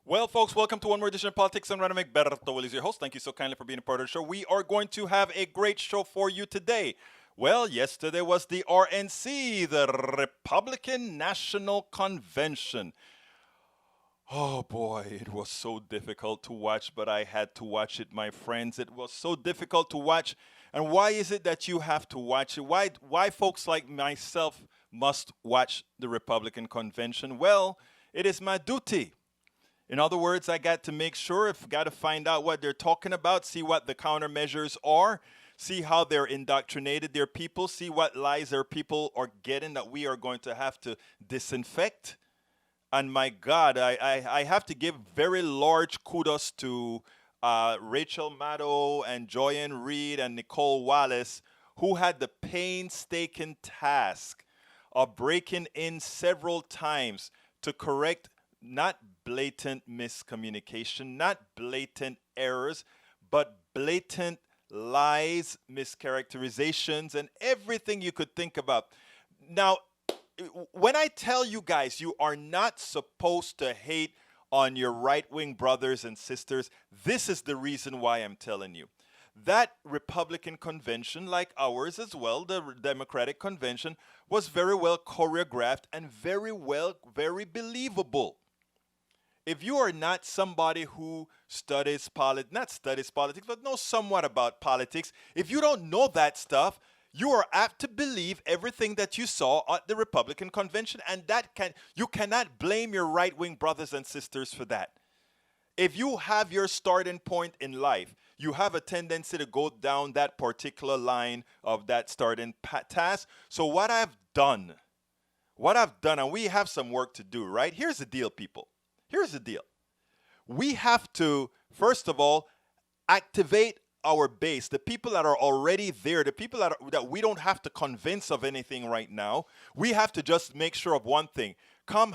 Well, folks, welcome to one more edition of Politics. I'm Rana McBerto Will is your host. Thank you so kindly for being a part of the show. We are going to have a great show for you today. Well, yesterday was the RNC, the Republican National Convention. Oh boy, it was so difficult to watch, but I had to watch it, my friends. It was so difficult to watch. And why is it that you have to watch it? Why folks like myself must watch the Republican convention? Well, it is my duty. In other words, I got to make sure, I've got to find out what they're talking about, see what the countermeasures are, see how they're indoctrinated their people, see what lies their people are getting that we are going to have to disinfect. And my God, I have to give very large kudos to Rachel Maddow and Joyanne Reed and Nicole Wallace, who had the painstaking task of breaking in several times to correct not blatant miscommunication, not blatant errors, but blatant lies, mischaracterizations, and everything you could think about. Now, when I tell you guys you are not supposed to hate on your right wing brothers and sisters, this is the reason why I'm telling you. That Republican convention, like ours as well, the Democratic convention, was very well choreographed and very believable. If you are not somebody who studies politics, not studies politics, but knows somewhat about politics, if you don't know that stuff, you are apt to believe everything that you saw at the Republican convention, and you cannot blame your right-wing brothers and sisters for that. If you have your starting point in life, you have a tendency to go down that particular line of that starting task. So what I've done, and we have some work to do, right? Here's the deal, people. Here's the deal. We have to, first of all, activate our base, the people that are already there, the people that we don't have to convince of anything right now. We have to just make sure of one thing. I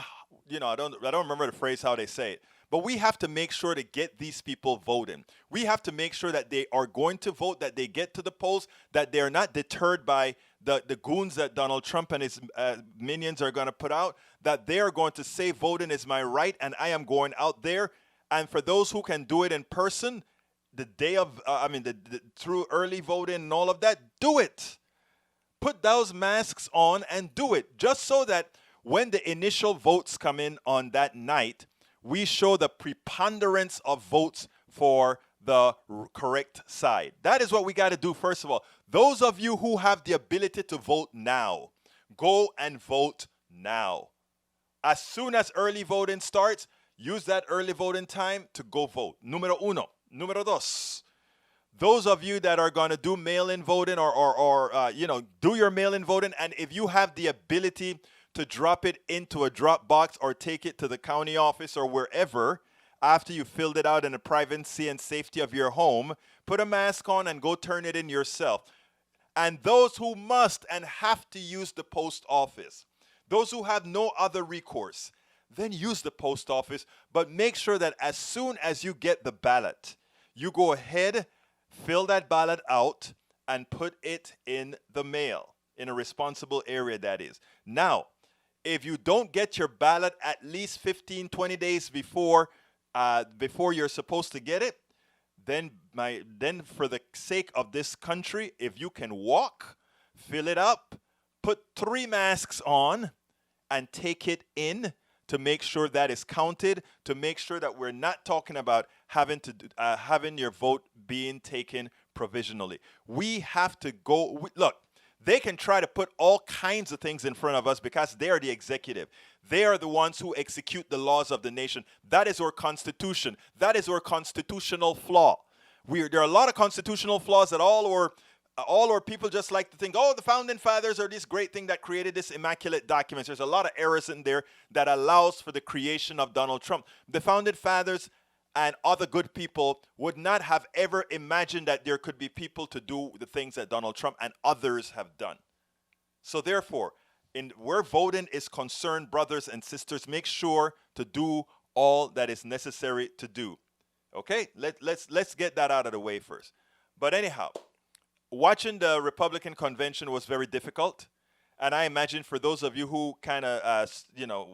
don't remember the phrase how they say it, but we have to make sure to get these people voting. We have to make sure that they are going to vote, that they get to the polls, that they are not deterred by the goons that Donald Trump and his minions are going to put out, that they are going to say voting is my right and I am going out there. And for those who can do it in person, the day of, through early voting and all of that, do it. Put those masks on and do it, just so that when the initial votes come in on that night, we show the preponderance of votes for the correct side. That is what we got to do, first of all. Those of you who have the ability to vote now, go and vote now. As soon as early voting starts, use that early voting time to go vote. Numero uno. Número dos, those of you that are going to do mail-in voting or do your mail-in voting, and if you have the ability to drop it into a drop box or take it to the county office or wherever after you filled it out in the privacy and safety of your home, put a mask on and go turn it in yourself. And those who must and have to use the post office, those who have no other recourse, then use the post office, but make sure that as soon as you get the ballot, you go ahead, fill that ballot out, and put it in the mail, in a responsible area, that is. Now, if you don't get your ballot at least 15, 20 days before you're supposed to get it, then for the sake of this country, if you can walk, fill it up, put 3 masks on, and take it in, to make sure that is counted, to make sure that we're not talking about having your vote being taken provisionally. We have to go. Look, they can try to put all kinds of things in front of us because they are the executive. They are the ones who execute the laws of the nation. That is our constitution. That is our constitutional flaw. There are a lot of constitutional flaws that all our people just like to think, oh, the founding fathers are this great thing that created this immaculate documents. There's a lot of errors in there that allows for the creation of Donald Trump. The founding fathers and other good people would not have ever imagined that there could be people to do the things that Donald Trump and others have done. So therefore, where voting is concerned, brothers and sisters, make sure to do all that is necessary to do. Okay, let's get that out of the way first. But anyhow, watching the Republican convention was very difficult, and I imagine for those of you who kind of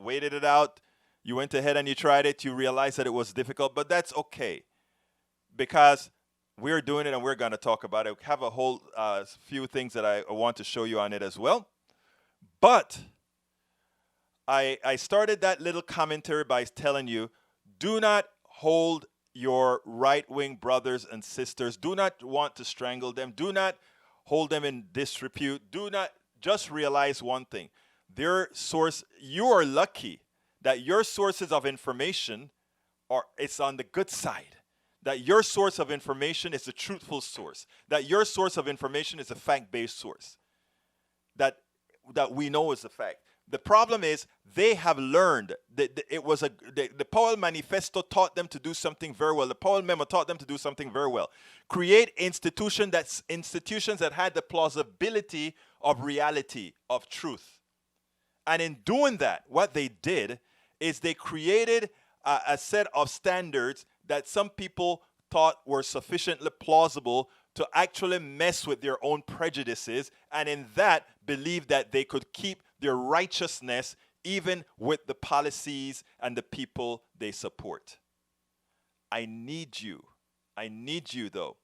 waited it out, You went ahead and you tried it. You realized that it was difficult, but that's okay because we're doing it and we're going to talk about it. We have a whole few things that I want to show you on it as well. But I started that little commentary by telling you, do not hold your right-wing brothers and sisters. Do not want to strangle them. Do not hold them in disrepute. Do not, just realize one thing. Their source, you are lucky that your sources of information it's on the good side. That your source of information is a truthful source. That your source of information is a fact-based source. That we know is a fact. The problem is they have learned that the Powell Manifesto taught them to do something very well. The Powell Memo taught them to do something very well. Create institutions that had the plausibility of reality, of truth. And in doing that, what they did is they created a set of standards that some people thought were sufficiently plausible to actually mess with their own prejudices, and in that believe that they could keep their righteousness even with the policies and the people they support. I need you though,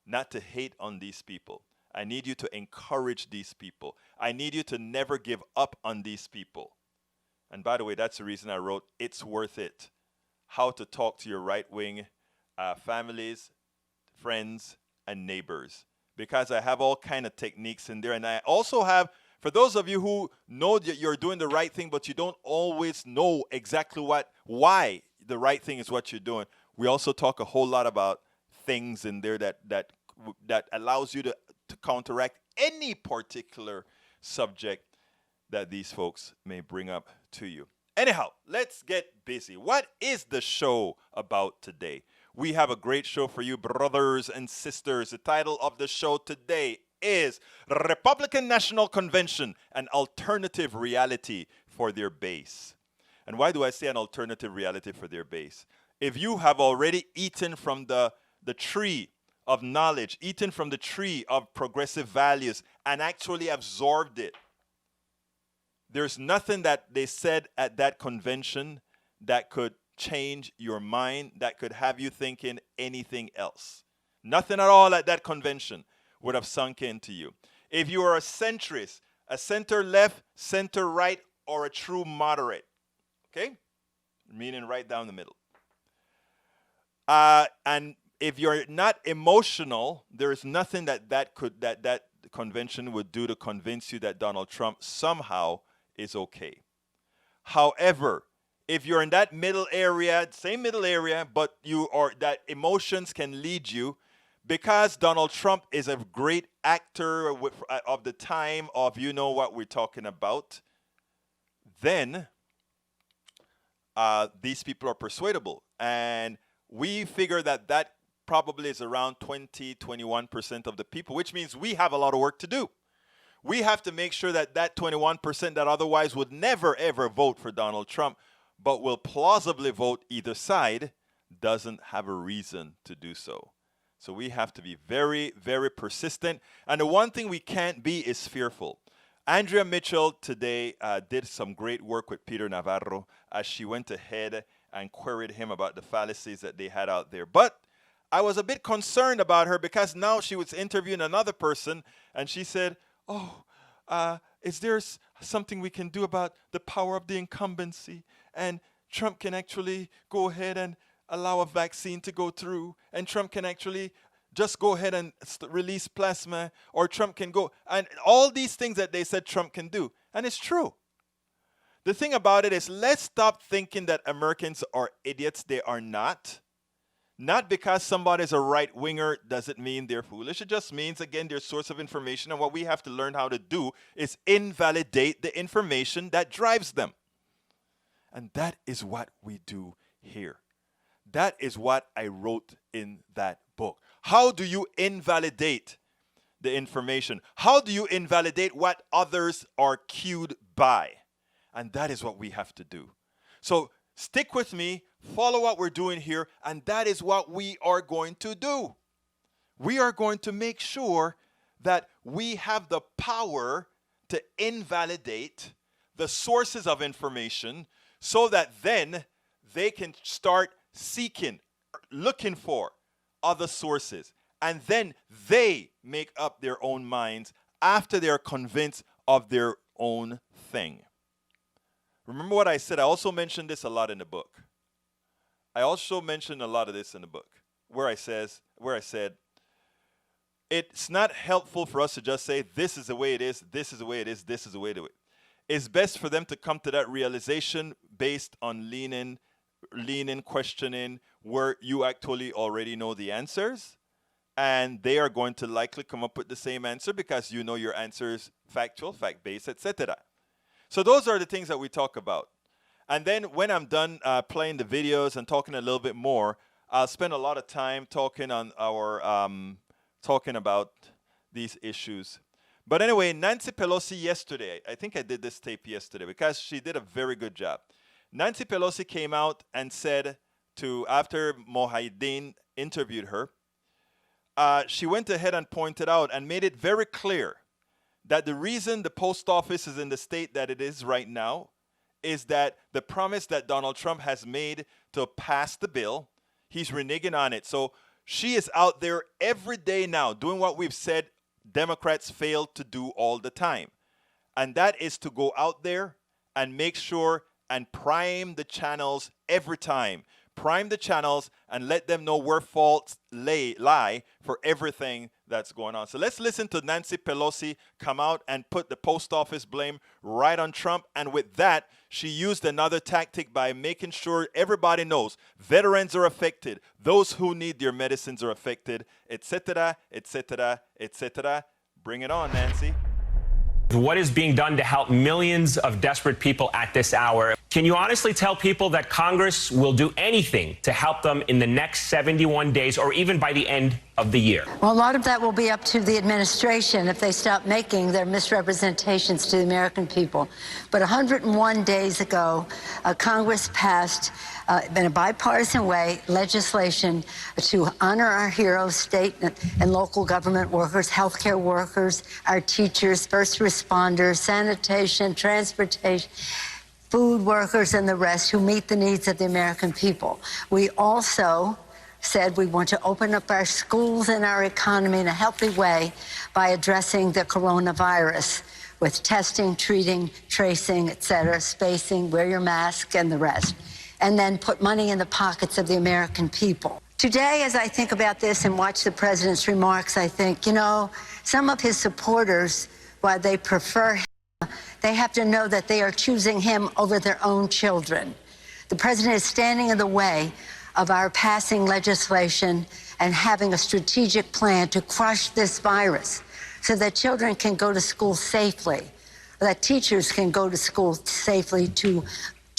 not to hate on these people. I need you to encourage these people. I need you to never give up on these people. And by the way, that's the reason I wrote It's Worth It. How to talk to your right-wing families, friends, and neighbors. Because I have all kind of techniques in there. And I also have, for those of you who know that you're doing the right thing, but you don't always know exactly why the right thing is what you're doing, we also talk a whole lot about things in there that allows you to counteract any particular subject that these folks may bring up to you. Anyhow, let's get busy. What is the show about today? We have a great show for you, brothers and sisters. The title of the show today is Republican National Convention, an alternative reality for their base. And why do I say an alternative reality for their base? If you have already eaten from the tree of knowledge, eaten from the tree of progressive values, and actually absorbed it, there's nothing that they said at that convention that could change your mind, that could have you thinking anything else. Nothing at all at that convention would have sunk into you. If you are a centrist, a center left, center right, or a true moderate, okay? Meaning right down the middle. And if you're not emotional, there is nothing that convention would do to convince you that Donald Trump somehow is okay. However, if you're in that middle area, same middle area, but you are that emotions can lead you, because Donald Trump is a great actor of the time of, you know what we're talking about, then these people are persuadable. And we figure that probably is around 21% of the people, which means we have a lot of work to do. We have to make sure that 21% that otherwise would never, ever vote for Donald Trump, but will plausibly vote either side, doesn't have a reason to do so. So we have to be very, very persistent. And the one thing we can't be is fearful. Andrea Mitchell today did some great work with Peter Navarro as she went ahead and queried him about the fallacies that they had out there. But I was a bit concerned about her because now she was interviewing another person and she said, is there something we can do about the power of the incumbency? And Trump can actually go ahead and allow a vaccine to go through, and Trump can actually just go ahead and release plasma, or Trump can go, and all these things that they said Trump can do. And it's true. The thing about it is, let's stop thinking that Americans are idiots. They are not. Not because somebody's a right-winger doesn't mean they're foolish. It just means, again, their source of information. And what we have to learn how to do is invalidate the information that drives them. And that is what we do here. That is what I wrote in that book. How do you invalidate the information? How do you invalidate what others are cued by? And that is what we have to do. So stick with me, follow what we're doing here, and that is what we are going to do. We are going to make sure that we have the power to invalidate the sources of information so that then they can start seeking, looking for other sources. And then they make up their own minds after they're convinced of their own thing. Remember what I said? I also mentioned this a lot in the book. I also mentioned a lot of this in the book, where I said, it's not helpful for us to just say, this is the way it is, this is the way it is, this is the way to it. It's best for them to come to that realization based on leaning, questioning, where you actually already know the answers. And they are going to likely come up with the same answer because you know your answer is factual, fact-based, etc. So those are the things that we talk about. And then when I'm done playing the videos and talking a little bit more, I'll spend a lot of time talking on our talking about these issues. But anyway, Nancy Pelosi yesterday, I think I did this tape yesterday because she did a very good job. Nancy Pelosi came out and said after Mohideen interviewed her, she went ahead and pointed out and made it very clear that the reason the post office is in the state that it is right now is that the promise that Donald Trump has made to pass the bill, he's reneging on it. So she is out there every day now doing what we've said Democrats fail to do all the time. And that is to go out there and make sure and prime the channels every time. Prime the channels and let them know where faults lie for everything that's going on. So let's listen to Nancy Pelosi come out and put the post office blame right on Trump. And with that, she used another tactic by making sure everybody knows veterans are affected, those who need their medicines are affected, etc., etc., etc. Bring it on, Nancy. What is being done to help millions of desperate people at this hour? Can you honestly tell people that Congress will do anything to help them in the next 71 days or even by the end of the year? Well, a lot of that will be up to the administration if they stop making their misrepresentations to the American people. But 101 days ago, Congress passed, in a bipartisan way, legislation to honor our heroes, state and local government workers, healthcare workers, our teachers, first responders, sanitation, transportation, food workers, and the rest who meet the needs of the American people. We also said we want to open up our schools and our economy in a healthy way by addressing the coronavirus with testing, treating, tracing, etc., spacing, wear your mask, and the rest, and then put money in the pockets of the American people. Today, as I think about this and watch the president's remarks, I think, you know, some of his supporters, while they prefer him, they have to know that they are choosing him over their own children. The president is standing in the way of our passing legislation and having a strategic plan to crush this virus so that children can go to school safely, that teachers can go to school safely to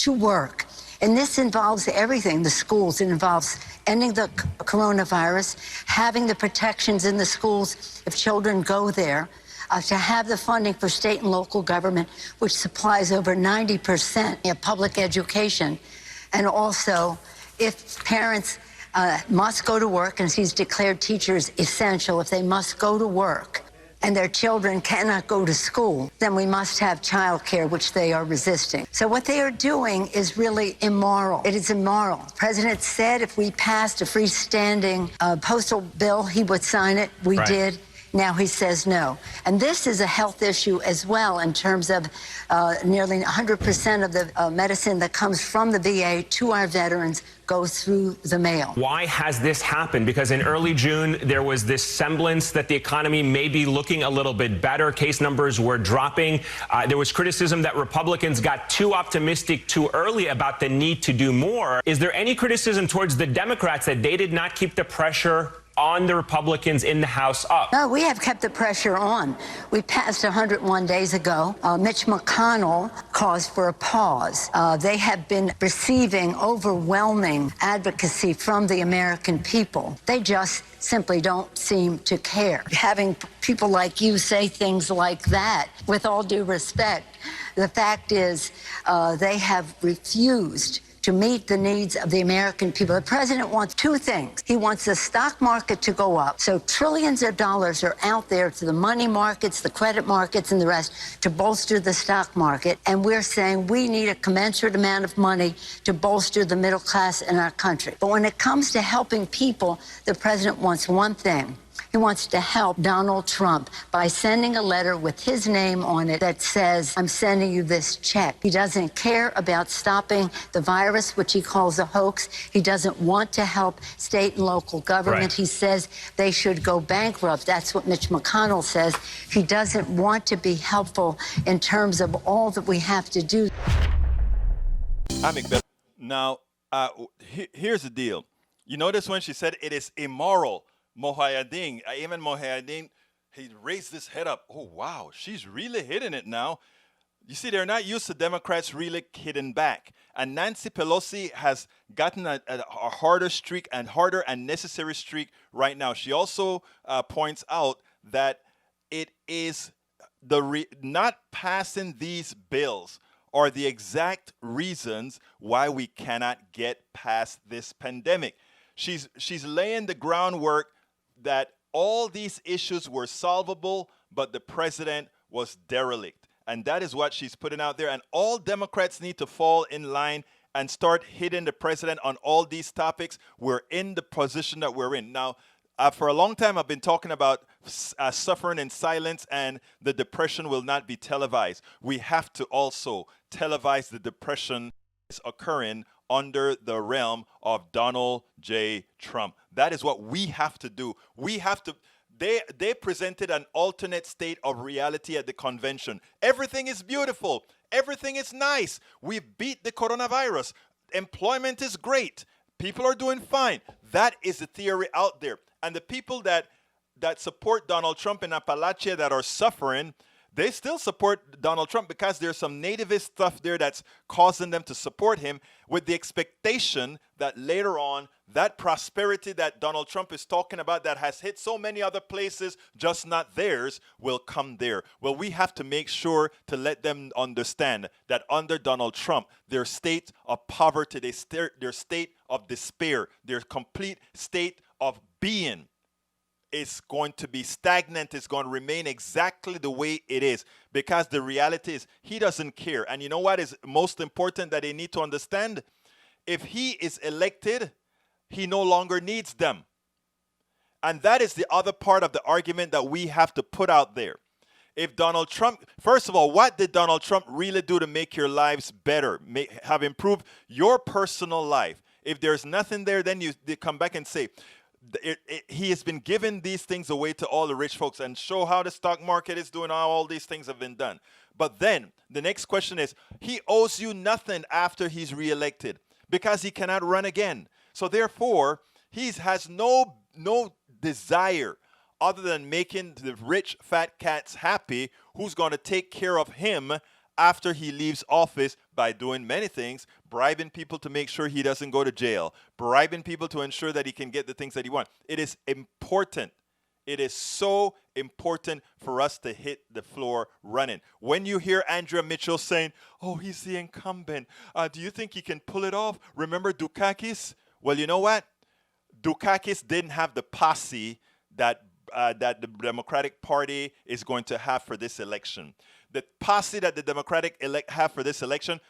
work. And this involves everything, the schools. It involves ending the coronavirus, having the protections in the schools if children go there, to have the funding for state and local government, which supplies over 90% of public education. And also, if parents must go to work, and he's declared teachers essential, if they must go to work and their children cannot go to school, then we must have child care, which they are resisting. So what they are doing is really immoral. It is immoral. The president said if we passed a freestanding postal bill, he would sign it. We did. Now he says no. And this is a health issue as well in terms of nearly 100% of the medicine that comes from the VA to our veterans goes through the mail. Why has this happened? Because in early June, there was this semblance that the economy may be looking a little bit better. Case numbers were dropping. There was criticism that Republicans got too optimistic too early about the need to do more. Is there any criticism towards the Democrats that they did not keep the pressure on the Republicans in the House up? No, we have kept the pressure on. We passed 101 days ago. Mitch McConnell caused for a pause. They have been receiving overwhelming advocacy from the American people. They just simply don't seem to care. Having people like you say things like that, with all due respect, the fact is they have refused to meet the needs of the American people. The president wants two things. He wants the stock market to go up, so trillions of dollars are out there to the money markets, the credit markets, and the rest to bolster the stock market. And we're saying we need a commensurate amount of money to bolster the middle class in our country. But when it comes to helping people, the president wants one thing. He wants to help Donald Trump by sending a letter with his name on it that says, I'm sending you this check. He doesn't care about stopping the virus, which he calls a hoax. He doesn't want to help state and local government. Right. He says they should go bankrupt. That's what Mitch McConnell says. He doesn't want to be helpful in terms of all that we have to do. Now, here's the deal. You notice when she said it is immoral, Mohayedin, even Mohayedin, he raised his head up. Oh, wow, she's really hitting it now. You see, they're not used to Democrats really hitting back. And Nancy Pelosi has gotten a harder streak and harder and necessary streak right now. She also points out that it is not passing these bills are the exact reasons why we cannot get past this pandemic. She's laying the groundwork that all these issues were solvable, but the president was derelict. And that is what she's putting out there. And all Democrats need to fall in line and start hitting the president on all these topics. We're in the position that we're in. Now, for a long time, I've been talking about suffering in silence, and the depression will not be televised. We have to also televise the depression is occurring under the realm of Donald J. Trump. That is what we have to do. We have to. They presented an alternate state of reality at the convention. Everything is beautiful. Everything is nice. We beat the coronavirus. Employment is great. People are doing fine. That is the theory out there. And the people that support Donald Trump in Appalachia that are suffering, they still support Donald Trump because there's some nativist stuff there that's causing them to support him, with the expectation that later on, that prosperity that Donald Trump is talking about that has hit so many other places, just not theirs, will come there. Well, we have to make sure to let them understand that under Donald Trump, their state of poverty, their state of despair, their complete state of being is going to be stagnant. It's going to remain exactly the way it is, because the reality is he doesn't care. And you know what is most important that they need to understand? If he is elected, he no longer needs them. And that is the other part of the argument that we have to put out there. If Donald Trump, first of all, what did Donald Trump really do to make your lives better, have improved your personal life? If there's nothing there, then they come back and say, he has been giving these things away to all the rich folks and show how the stock market is doing, how all these things have been done. But then the next question is, he owes you nothing after he's reelected because he cannot run again. So therefore, he has no desire other than making the rich fat cats happy, who's going to take care of him after he leaves office by doing many things, bribing people to make sure he doesn't go to jail, bribing people to ensure that he can get the things that he wants. It is important. It is so important for us to hit the floor running. When you hear Andrea Mitchell saying, oh, he's the incumbent, do you think he can pull it off? Remember Dukakis? Well, you know what? Dukakis didn't have the posse that the Democratic Party is going to have for this election. The posse that the Democratic have for this election,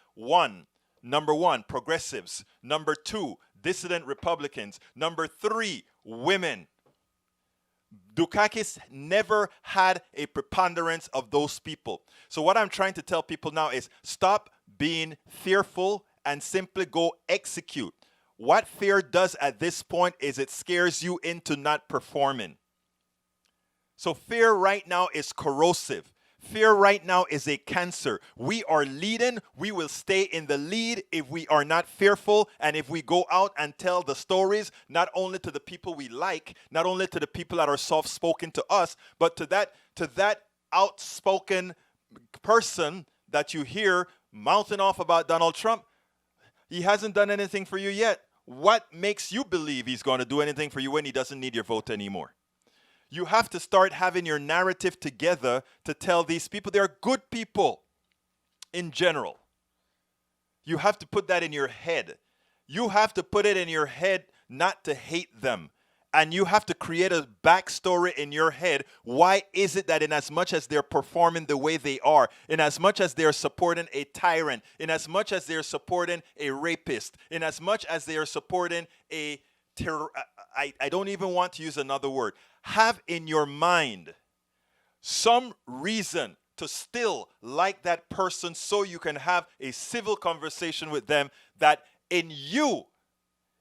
number one, progressives. Number two, dissident Republicans. Number three, women. Dukakis never had a preponderance of those people. So what I'm trying to tell people now is stop being fearful and simply go execute. What fear does at this point is it scares you into not performing. So fear right now is corrosive. Fear right now is a cancer. We are leading. We will stay in the lead if we are not fearful, and if we go out and tell the stories, not only to the people we like, not only to the people that are soft-spoken to us, but to that outspoken person that you hear mouthing off about Donald Trump. He hasn't done anything for you yet. What makes you believe he's going to do anything for you when he doesn't need your vote anymore? You have to start having your narrative together to tell these people they're good people in general. You have to put that in your head. You have to put it in your head not to hate them. And you have to create a backstory in your head. Why is it that in as much as they're performing the way they are, in as much as they're supporting a tyrant, in as much as they're supporting a rapist, in as much as they are supporting a terror, I don't even want to use another word. Have in your mind some reason to still like that person so you can have a civil conversation with them, that in you,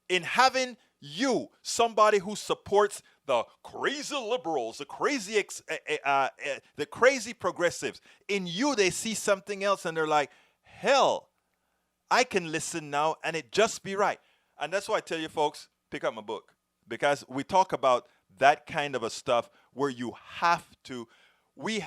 in having you, somebody who supports the crazy liberals, the crazy progressives, in you they see something else and they're like, hell, I can listen now and it just be right. And that's why I tell you folks, pick up my book, because we talk about that kind of a stuff where you have to, we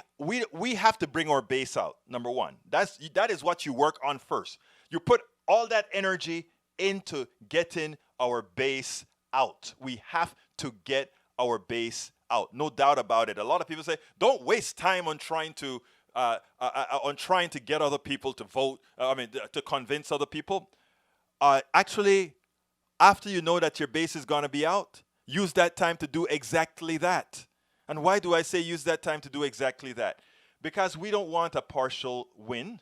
have to bring our base out. Number one, that is what you work on first. You put all that energy into getting our base out. We have to get our base out. No doubt about it. A lot of people say, don't waste time on trying to get other people to vote. To convince other people. Actually, after you know that your base is going to be out, use that time to do exactly that. And why do I say use that time to do exactly that? Because we don't want a partial win.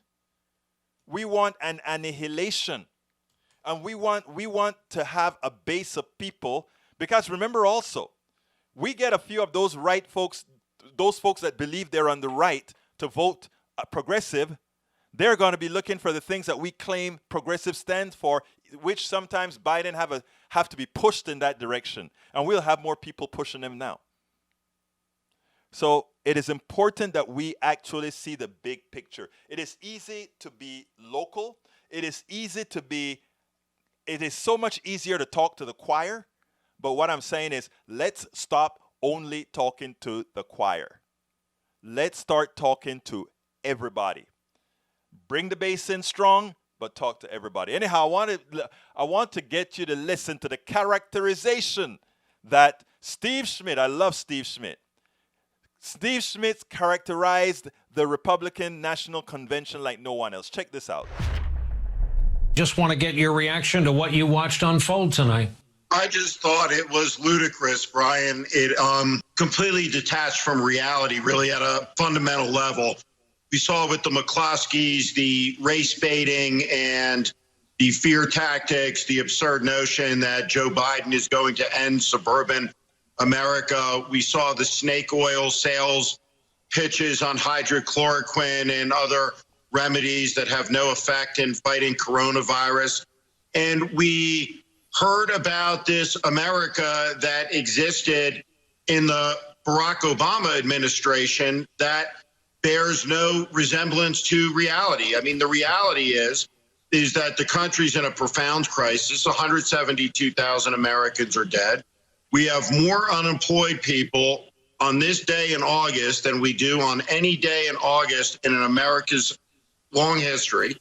We want an annihilation. And we want to have a base of people, because remember also, we get a few of those right folks, those folks that believe they're on the right to vote progressive. They're going to be looking for the things that we claim progressive stands for, which sometimes Biden have to be pushed in that direction. And we'll have more people pushing them now. So it is important that we actually see the big picture. It is easy to be local. It is so much easier to talk to the choir. But what I'm saying is, let's stop only talking to the choir. Let's start talking to everybody. Bring the bass in strong, but talk to everybody. Anyhow, I want to get you to listen to the characterization that Steve Schmidt, I love Steve Schmidt. Steve Schmidt characterized the Republican National Convention like no one else. Check this out. Just want to get your reaction to what you watched unfold tonight. I just thought it was ludicrous, Brian. It completely detached from reality, really at a fundamental level. We saw with the McCloskeys, the race baiting and the fear tactics, the absurd notion that Joe Biden is going to end suburban America. We saw the snake oil sales pitches on hydrochloroquine and other remedies that have no effect in fighting coronavirus. And we heard about this America that existed in the Barack Obama administration that bears no resemblance to reality. I mean, the reality is that the country's in a profound crisis. 172,000 Americans are dead. We have more unemployed people on this day in August than we do on any day in August in America's long history.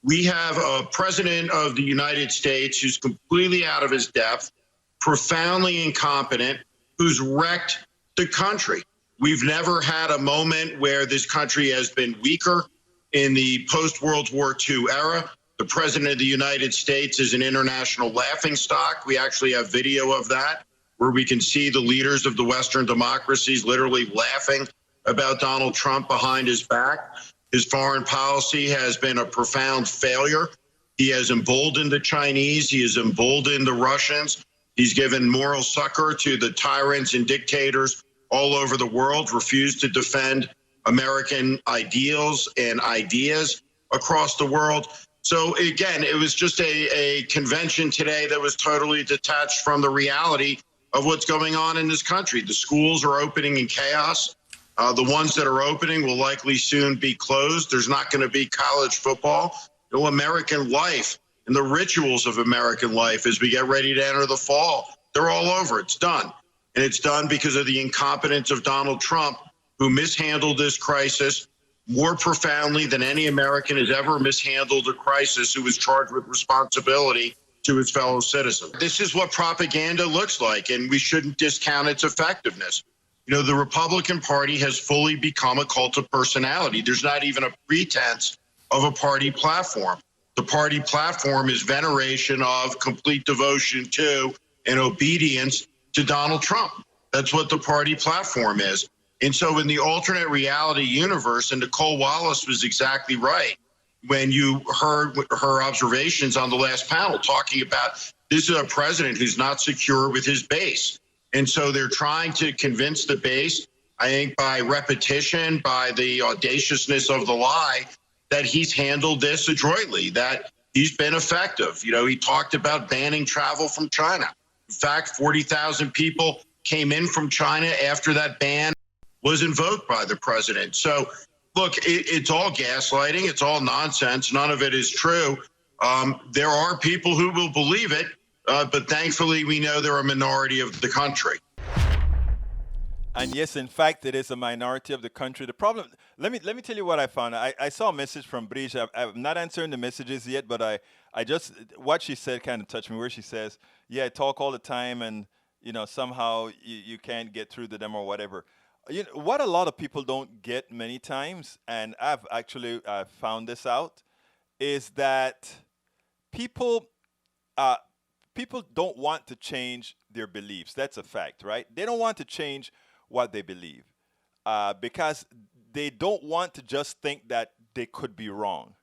We have a president of the United States who's completely out of his depth, profoundly incompetent, who's wrecked the country. We've never had a moment where this country has been weaker in the post-World War II era. The president of the United States is an international laughingstock. We actually have video of that, where we can see the leaders of the Western democracies literally laughing about Donald Trump behind his back. His foreign policy has been a profound failure. He has emboldened the Chinese. He has emboldened the Russians. He's given moral succor to the tyrants and dictators all over the world, refused to defend American ideals and ideas across the world. So again, it was just a convention today that was totally detached from the reality of what's going on in this country. The schools are opening in chaos. The ones that are opening will likely soon be closed. There's not going to be college football. No American life and the rituals of American life as we get ready to enter the fall, they're all over. It's done. And it's done because of the incompetence of Donald Trump, who mishandled this crisis more profoundly than any American has ever mishandled a crisis, who was charged with responsibility to his fellow citizens. This is what propaganda looks like, and we shouldn't discount its effectiveness. You know, the Republican Party has fully become a cult of personality. There's not even a pretense of a party platform. The party platform is veneration of, complete devotion to, and obedience to Donald Trump. That's what the party platform is. And so in the alternate reality universe, and Nicole Wallace was exactly right when you heard her observations on the last panel talking about this is a president who's not secure with his base. And so they're trying to convince the base, I think by repetition, by the audaciousness of the lie, that he's handled this adroitly, that he's been effective. You know, he talked about banning travel from China. In fact, 40,000 people came in from China after that ban was invoked by the president. So, look, it's all gaslighting. It's all nonsense. None of it is true. There are people who will believe it, but thankfully we know they're a minority of the country. And yes, in fact, it is a minority of the country. The problem, let me tell you what I found. I saw a message from Brigitte. I'm not answering the messages yet, but I just, what she said kind of touched me, where she says, yeah, I talk all the time and, you know, somehow you can't get through to them or whatever. You know, what a lot of people don't get many times, and I've actually found this out, is that people don't want to change their beliefs. That's a fact, right? They don't want to change what they believe because they don't want to just think that they could be wrong.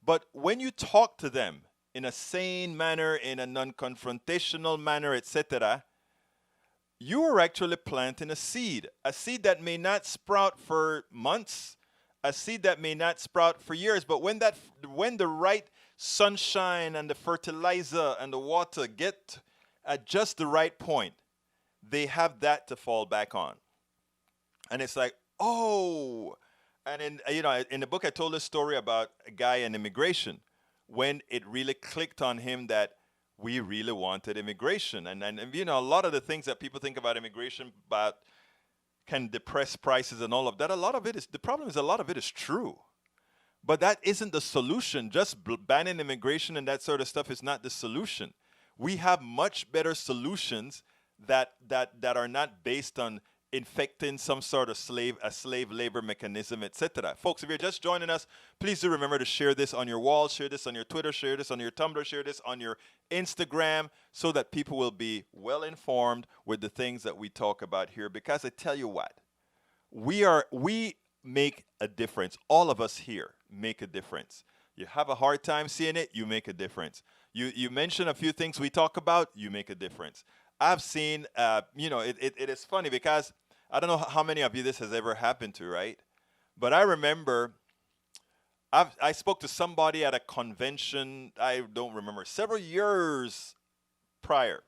But when you talk to them in a sane manner, in a non-confrontational manner, etc., you are actually planting a seed that may not sprout for months, a seed that may not sprout for years, but when the right sunshine and the fertilizer and the water get at just the right point, they have that to fall back on. And it's like, oh, and in the book I told a story about a guy in immigration when it really clicked on him that we really wanted immigration. And you know, a lot of the things that people think about immigration about can depress prices and all of that, the problem is a lot of it is true. But that isn't the solution. Just banning immigration and that sort of stuff is not the solution. We have much better solutions that are not based on infecting some sort of slave labor mechanism, etc. Folks, if you're just joining us, please do remember to share this on your wall, share this on your Twitter, share this on your Tumblr, share this on your Instagram, so that people will be well informed with the things that we talk about here. Because I tell you what, we make a difference. All of us here make a difference. You have a hard time seeing it, you make a difference. You mention a few things we talk about, you make a difference. I've seen, it is funny because I don't know how many of you this has ever happened to, right? But I remember I spoke to somebody at a convention, I don't remember, several years prior.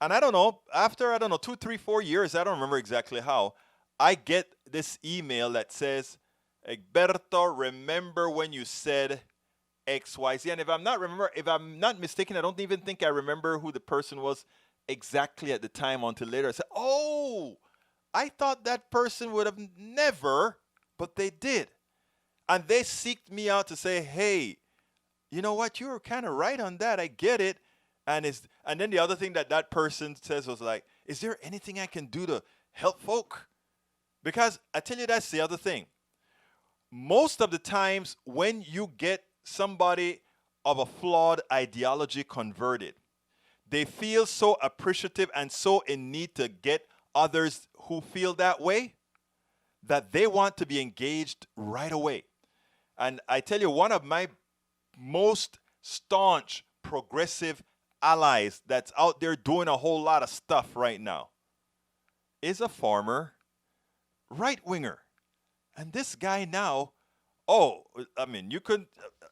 And I don't know, after, 2, 3, 4 years, I don't remember exactly how, I get this email that says, Egberto, remember when you said XYZ? And if I'm not mistaken, I don't even think I remember who the person was exactly at the time until later. I said, oh, I thought that person would have never, but they did. And they seeked me out to say, hey, you know what? You were kind of right on that. I get it. And then the other thing that person says was like, is there anything I can do to help folk? Because I tell you, that's the other thing. Most of the times when you get somebody of a flawed ideology converted, they feel so appreciative and so in need to get others who feel that way that they want to be engaged right away. And I tell you, one of my most staunch progressive allies that's out there doing a whole lot of stuff right now is a former right-winger. And this guy now,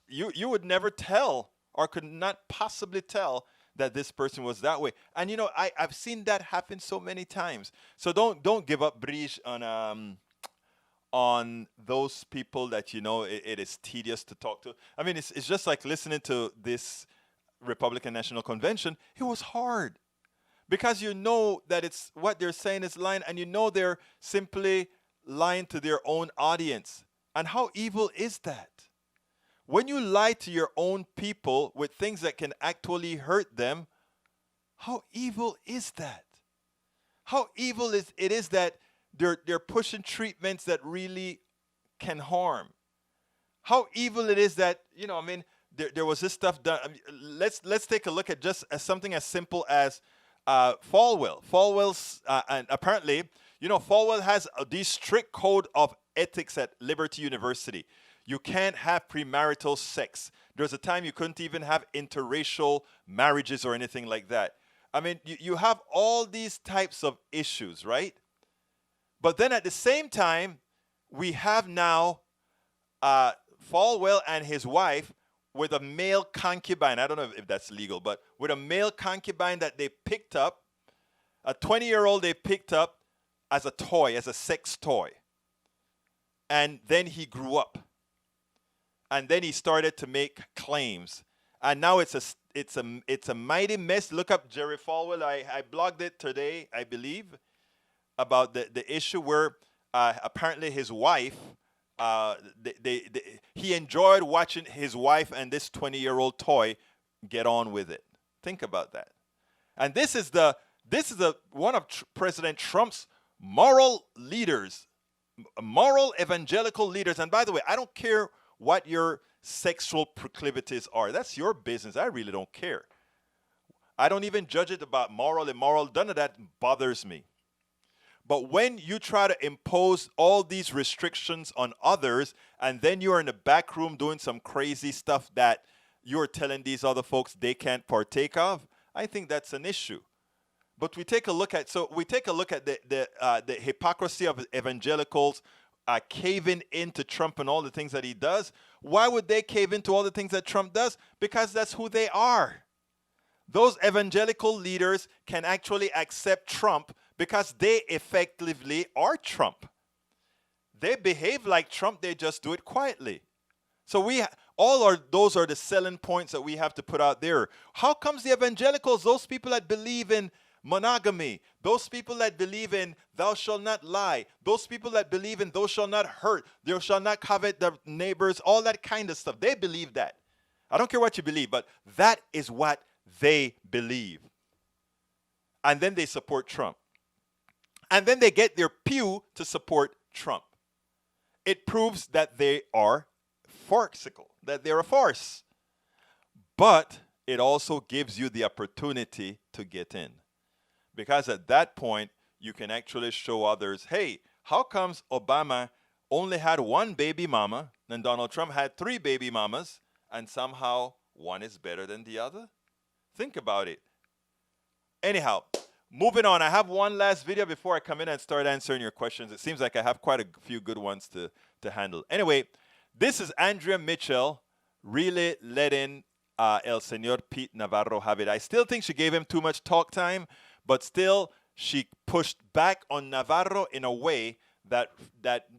you would never tell or could not possibly tell that this person was that way. And I've seen that happen so many times. So don't give up, Brigitte, on those people that it is tedious to talk to. I mean, it's just like listening to this Republican National Convention. It was hard because that it's what they're saying is lying, and they're simply lying to their own audience. And how evil is that? When you lie to your own people with things that can actually hurt them, how evil is that? How evil is it that they're pushing treatments that really can harm? How evil it is that, there was this stuff done. I mean, let's take a look at just something as simple as Falwell. Falwell's and apparently, Falwell has the strict code of ethics at Liberty University. You can't have premarital sex. There's a time you couldn't even have interracial marriages or anything like that. I mean, you have all these types of issues, right? But then at the same time, we have now Falwell and his wife with a male concubine. I don't know if that's legal, but with a male concubine that they picked up, a 20-year-old they picked up as a toy, as a sex toy. And then he grew up. And then he started to make claims. And now it's a mighty mess. Look up Jerry Falwell. I blogged it today, I believe, about the issue where apparently his wife, he enjoyed watching his wife and this 20-year-old toy get on with it. Think about that. And this is one of President Trump's moral leaders, moral evangelical leaders. And by the way, I don't care what your sexual proclivities are. That's your business. I really don't care. I don't even judge it about moral, immoral. None of that bothers me. But when you try to impose all these restrictions on others, and then you're in the back room doing some crazy stuff that you're telling these other folks they can't partake of, I think that's an issue. But we take a look at the hypocrisy of evangelicals caving into Trump and all the things that he does. Why would they cave into all the things that Trump does? Because that's who they are. Those evangelical leaders can actually accept Trump because they effectively are Trump. They behave like Trump, they just do it quietly. So those are the selling points that we have to put out there. How comes the evangelicals, those people that believe in monogamy, those people that believe in thou shalt not lie, those people that believe in thou shalt not hurt, thou shalt not covet the neighbors, all that kind of stuff, they believe that. I don't care what you believe, but that is what they believe. And then they support Trump. And then they get their pew to support Trump. It proves that they are farcical, that they're a farce. But it also gives you the opportunity to get in. Because at that point, you can actually show others, hey, how comes Obama only had one baby mama and Donald Trump had 3 baby mamas and somehow one is better than the other? Think about it. Anyhow, moving on. I have one last video before I come in and start answering your questions. It seems like I have quite a few good ones to handle. Anyway, this is Andrea Mitchell really letting El Señor Pete Navarro have it. I still think she gave him too much talk time, but still she pushed back on Navarro in a way that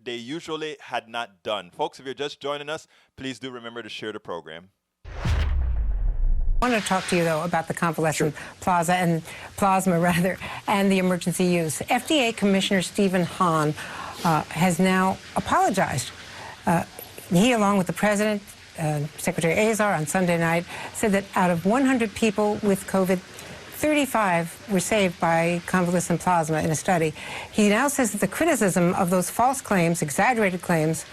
they usually had not done. Folks, if you're just joining us, please do remember to share the program. I want to talk to you, though, about the convalescent plasma and the emergency use. FDA Commissioner Stephen Hahn has now apologized. He, along with the president, Secretary Azar, on Sunday night, said that out of 100 people with COVID, 35 were saved by convalescent plasma in a study. He now says that the criticism of those false claims, exaggerated claims,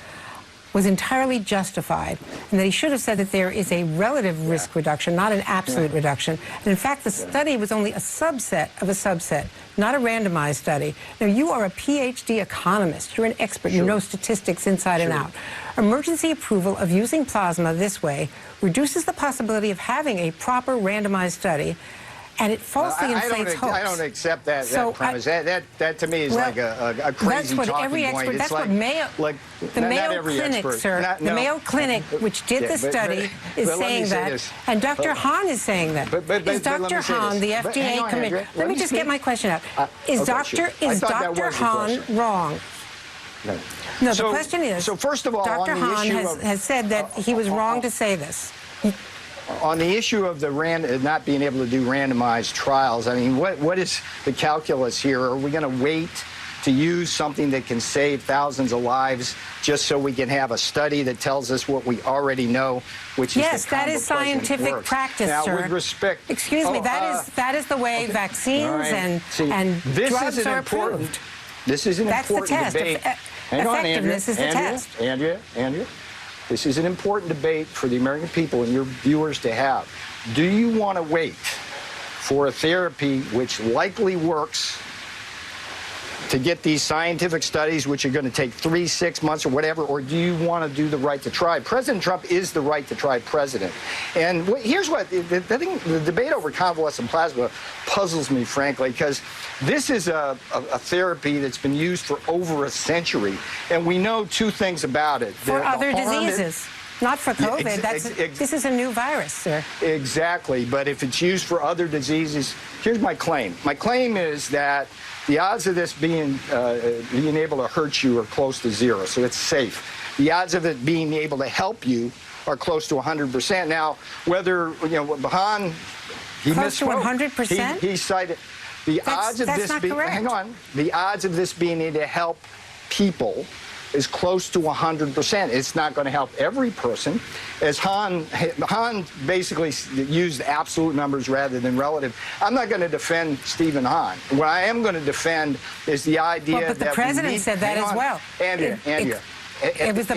was entirely justified, and that he should have said that there is a relative risk reduction, not an absolute reduction. And in fact, the study was only a subset of a subset, not a randomized study. Now, you are a PhD economist. You're an expert. You know statistics inside and out. Emergency approval of using plasma this way reduces the possibility of having a proper randomized study, and it falsely inflates hopes. I don't accept that premise. That to me is like a crazy that's what talking every point. expert. It's that's like, what Mayo, the Mayo Clinic, sir. The Mayo Clinic, which did the study, is saying that, and Dr. Hahn is saying that. Is Dr. Hahn, the FDA committee? Let me just get my question out. Is Dr. Hahn wrong? No, the question is. So first of all, Dr. Hahn has said that he was wrong to say this. On the issue of the not being able to do randomized trials, I mean, what is the calculus here? Are we going to wait to use something that can save thousands of lives just so we can have a study that tells us what we already know, which is yes, that is scientific practice, now, sir. With respect, excuse me, that is the way vaccines and drugs are approved. This is an That's important the test. debate. Hang on, Andrea. Effectiveness is the test. Andrea. this is an important debate for the American people and your viewers to have. Do you want to wait for a therapy which likely works to get these scientific studies, which are going to take 3, 6 months or whatever, or do you want to do the right to try? President Trump is the right to try president. And here's what, the debate over convalescent plasma puzzles me, frankly, because this is a therapy that's been used for over a century, and we know two things about it. For other diseases. Not for COVID. This is a new virus, sir. Exactly. But if it's used for other diseases, here's my claim. My claim is that the odds of this being able to hurt you are close to zero, so it's safe. The odds of it being able to help you are close to 100%. Now, whether, Bahan, he close misspoke. To 100%? He cited the odds of this being, hang on, the odds of this being able to help people is close to 100%. It's not going to help every person. As Han basically used absolute numbers rather than relative. I'm not going to defend Stephen Hahn. What I am going to defend is the idea but the that president said that as well. Andrea. It was the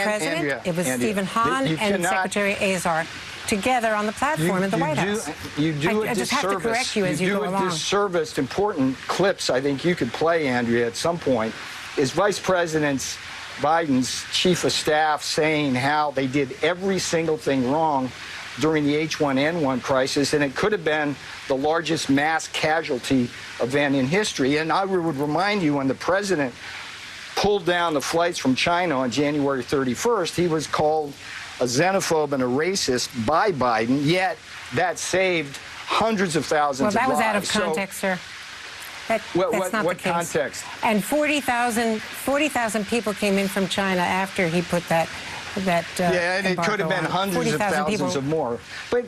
president, it was Stephen Hahn and Secretary Azar together on the platform at the White House. You do I just have to correct you as you go along. You do a disservice. Important clips I think you could play, Andrea, at some point, is Vice President Biden's chief of staff saying how they did every single thing wrong during the H1N1 crisis, and it could have been the largest mass casualty event in history. And I would remind you, when the president pulled down the flights from China on January 31st, he was called a xenophobe and a racist by Biden, yet that saved hundreds of thousands of lives. Well, that was out of context, sir. That's not the case. What context? And 40,000 people came in from China after he put that yeah, and it could have been hundreds of thousands of more. But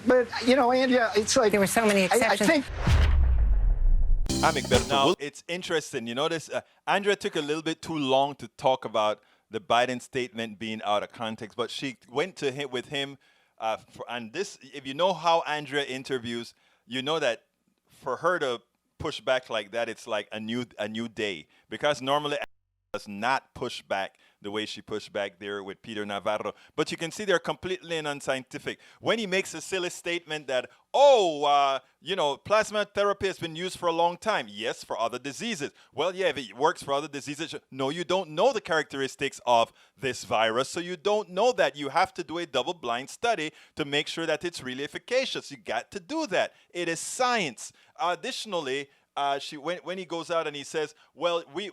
Andrea, it's like there were so many exceptions. I think. Now, it's interesting. You notice Andrea took a little bit too long to talk about the Biden statement being out of context, but she went to him with him. And this, if you know how Andrea interviews, you know that for her to push back like that, it's like a new day, because normally does not push back the way she pushed back there with Peter Navarro. But you can see they're completely unscientific. When he makes a silly statement that, plasma therapy has been used for a long time. Yes, for other diseases. Well, yeah, if it works for other diseases. No, you don't know the characteristics of this virus, so you don't know that. You have to do a double-blind study to make sure that it's really efficacious. You got to do that. It is science. Additionally, when he goes out and he says, well, we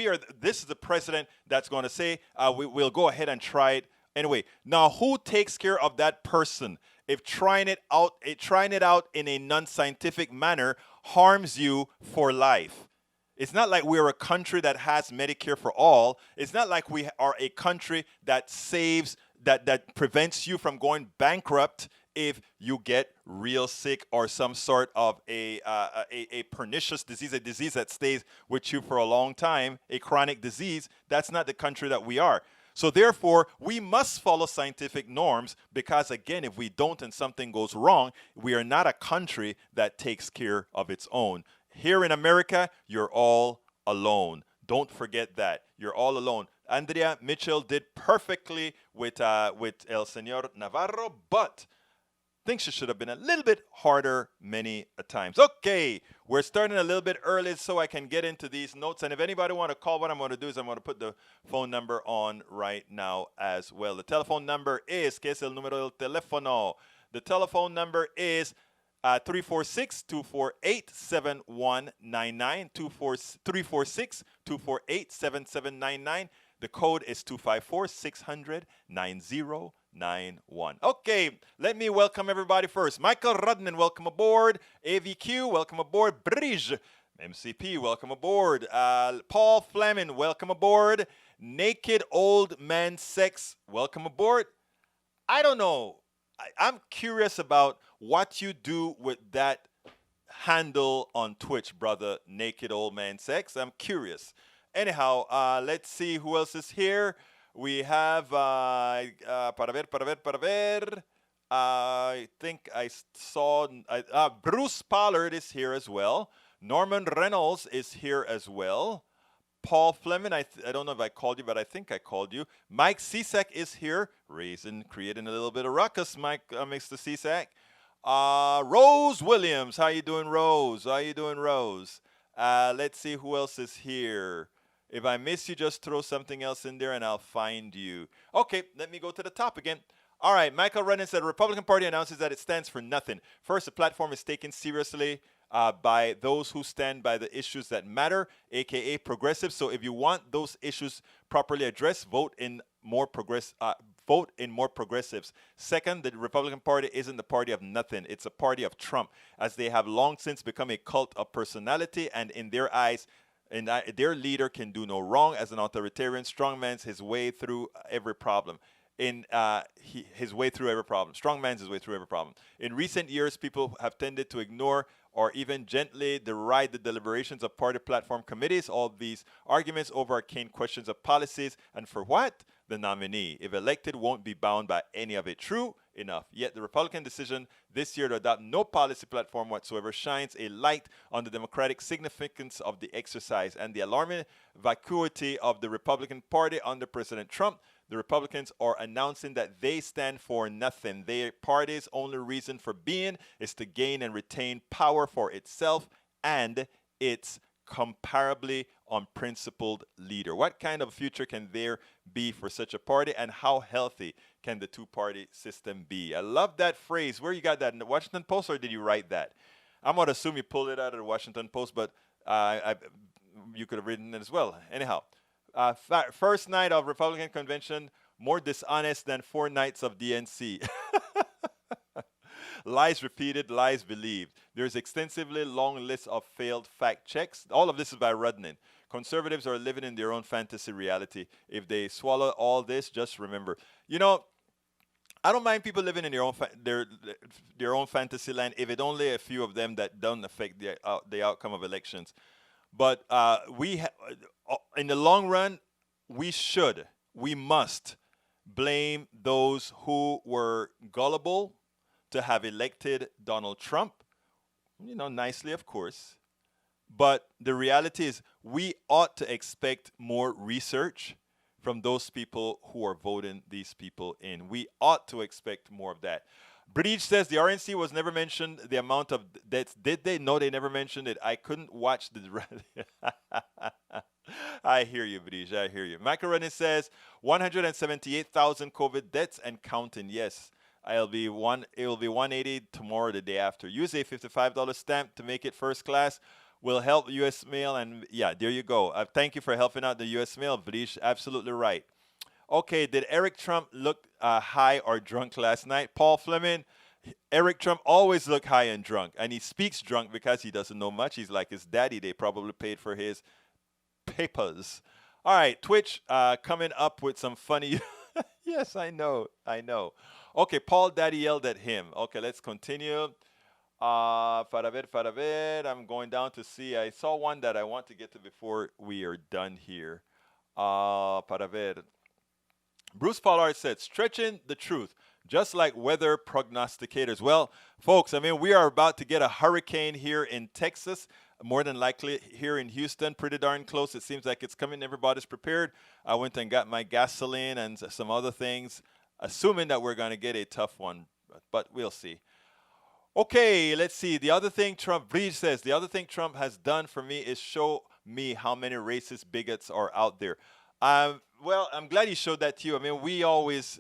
are, this is the president that's going to say, we'll go ahead and try it anyway. Now, who takes care of that person if trying it out in a non-scientific manner harms you for life? It's not like we're a country that has Medicare for all. It's not like we are a country that saves, that prevents you from going bankrupt if you get real sick or some sort of a pernicious disease, a disease that stays with you for a long time, a chronic disease. That's not the country that we are. So therefore, we must follow scientific norms, because again, if we don't and something goes wrong, we are not a country that takes care of its own. Here in America, you're all alone. Don't forget that. You're all alone. Andrea Mitchell did perfectly with El Señor Navarro, but think she should have been a little bit harder many a times. Okay, we're starting a little bit early so I can get into these notes. And if anybody want to call, what I'm going to do is I'm going to put the phone number on right now as well. The telephone number is, ¿qué es el número del teléfono? The telephone number is 346-248-7199, 346-248-7799. The code is 254-600-9091. Okay, let me welcome everybody first. Michael Rudnan, welcome aboard. AVQ, welcome aboard. Bridge, MCP, welcome aboard. Paul Fleming, welcome aboard. Naked Old Man Sex, welcome aboard. I don't know. I'm curious about what you do with that handle on Twitch, brother. Naked Old Man Sex. I'm curious. Anyhow, let's see who else is here. We have, para ver. I think I saw, Bruce Pollard is here as well. Norman Reynolds is here as well. Paul Fleming, I don't know if I called you, but I think I called you. Mike Cisak is here, creating a little bit of ruckus. Mike, Mr. Cisak. Rose Williams, how you doing, Rose? How you doing, Rose? Let's see who else is here. If I miss you, just throw something else in there and I'll find you. Okay, let me go to the top again. All right, Michael Rennan said, Republican Party announces that it stands for nothing. First, the platform is taken seriously by those who stand by the issues that matter, aka progressives. So if you want those issues properly addressed, vote in more progressives. Second, the Republican Party isn't the party of nothing. It's a party of Trump, as they have long since become a cult of personality, and in their eyes, their leader can do no wrong. As an authoritarian strongman's his way through every problem. His way through every problem. Strongman's his way through every problem. In recent years, people have tended to ignore or even gently deride the deliberations of party platform committees. All these arguments over arcane questions of policies, and for what? The nominee, if elected, won't be bound by any of it. True enough. Yet the Republican decision this year to adopt no policy platform whatsoever shines a light on the democratic significance of the exercise and the alarming vacuity of the Republican Party under President Trump. The Republicans are announcing that they stand for nothing. Their party's only reason for being is to gain and retain power for itself and its comparably unprincipled leader. What kind of future can there be for such a party, and how healthy can the two-party system be? I love that phrase. Where you got that? In the Washington Post, or did you write that? I'm going to assume you pulled it out of the Washington Post, but you could have written it as well. Anyhow. First night of Republican convention, more dishonest than 4 nights of DNC. Lies repeated, lies believed. There's extensively long list of failed fact checks. All of this is by Rudnin. Conservatives are living in their own fantasy reality. If they swallow all this, just remember. You know, I don't mind people living in their own fantasy land if it's only a few of them that don't affect the outcome of elections. But in the long run, we must blame those who were gullible to have elected Donald Trump, nicely, of course. But the reality is we ought to expect more research from those people who are voting these people in. We ought to expect more of that. Breach says the RNC was never mentioned. The amount of deaths, did they? No, they never mentioned it. I couldn't watch the. I hear you, Breach. I hear you. Macaroni says 178,000 COVID deaths and counting. Yes, it will be 180 tomorrow, the day after. Use a $55 stamp to make it first class. Will help U.S. mail, and yeah, there you go. Thank you for helping out the U.S. mail, Breach. Absolutely right. Okay, did Eric Trump look high or drunk last night? Paul Fleming, Eric Trump always look high and drunk, and he speaks drunk because he doesn't know much. He's like his daddy. They probably paid for his papers. All right, Twitch coming up with some funny. Yes, I know. Okay, Paul Daddy yelled at him. Okay, let's continue. Para ver. I'm going down to see. I saw one that I want to get to before we are done here. Para ver. Bruce Pollard said, stretching the truth, just like weather prognosticators. Well, folks, we are about to get a hurricane here in Texas, more than likely here in Houston, pretty darn close. It seems like it's coming. Everybody's prepared. I went and got my gasoline and some other things, assuming that we're going to get a tough one, but we'll see. Okay, let's see. The other thing Trump has done for me is show me how many racist bigots are out there. Well, I'm glad he showed that to you.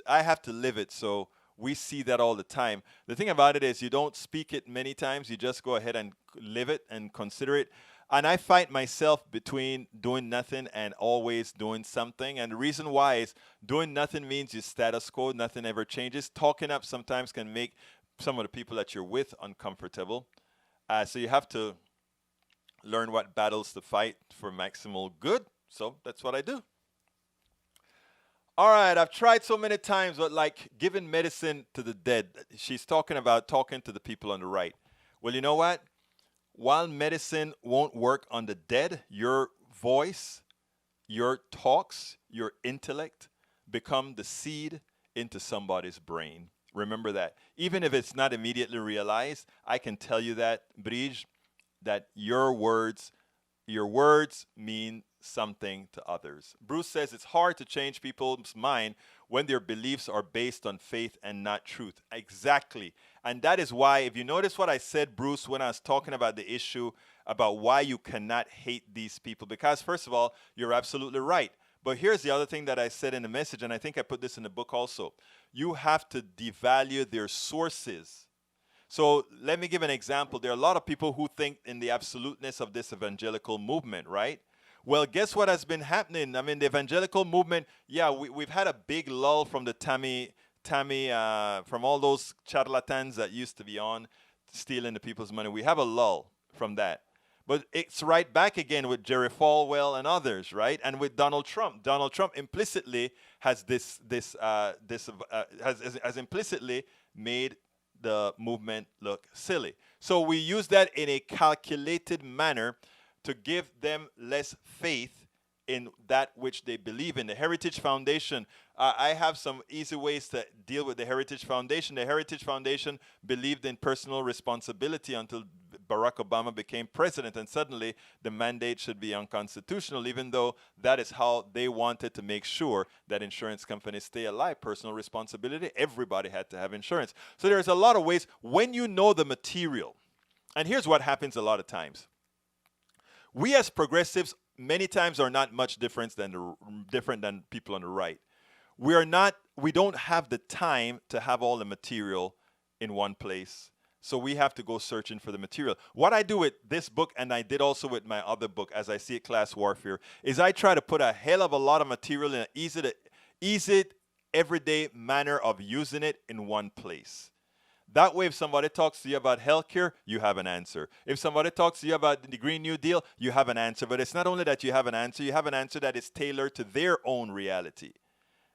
I have to live it, so we see that all the time. The thing about it is you don't speak it many times. You just go ahead and live it and consider it. And I fight myself between doing nothing and always doing something. And the reason why is doing nothing means you status quo. Nothing ever changes. Talking up sometimes can make some of the people that you're with uncomfortable. So you have to learn what battles to fight for maximal good. So that's what I do. All right, I've tried so many times, but like giving medicine to the dead. She's talking about talking to the people on the right. Well, you know what? While medicine won't work on the dead, your voice, your talks, your intellect become the seed into somebody's brain. Remember that. Even if it's not immediately realized, I can tell you that, Bridge, that your words mean something to others. Bruce says it's hard to change people's mind when their beliefs are based on faith and not truth. Exactly. And that is why, if you notice what I said, Bruce, when I was talking about the issue about why you cannot hate these people, because first of all, you're absolutely right. But here's the other thing that I said in the message, and I think I put this in the book also. You have to devalue their sources. So let me give an example. There are a lot of people who think in the absoluteness of this evangelical movement, right? Well, guess what has been happening? I mean, the evangelical movement, yeah, we've had a big lull from the from all those charlatans that used to be on stealing the people's money. We have a lull from that. But it's right back again with Jerry Falwell and others, right? And with Donald Trump. Donald Trump implicitly has has implicitly made the movement look silly. So we use that in a calculated manner to give them less faith in that which they believe in. The Heritage Foundation, I have some easy ways to deal with the Heritage Foundation. The Heritage Foundation believed in personal responsibility until Barack Obama became president, and suddenly the mandate should be unconstitutional, even though that is how they wanted to make sure that insurance companies stay alive. Personal responsibility, everybody had to have insurance. So there's a lot of ways when you know the material. And here's what happens a lot of times. We as progressives many times are not much different than people on the right. We don't have the time to have all the material in one place. So we have to go searching for the material. What I do with this book, and I did also with my other book, As I See It, Class Warfare, is I try to put a hell of a lot of material in an easy, everyday manner of using it in one place. That way, if somebody talks to you about healthcare, you have an answer. If somebody talks to you about the Green New Deal, you have an answer. But it's not only that you have an answer that is tailored to their own reality.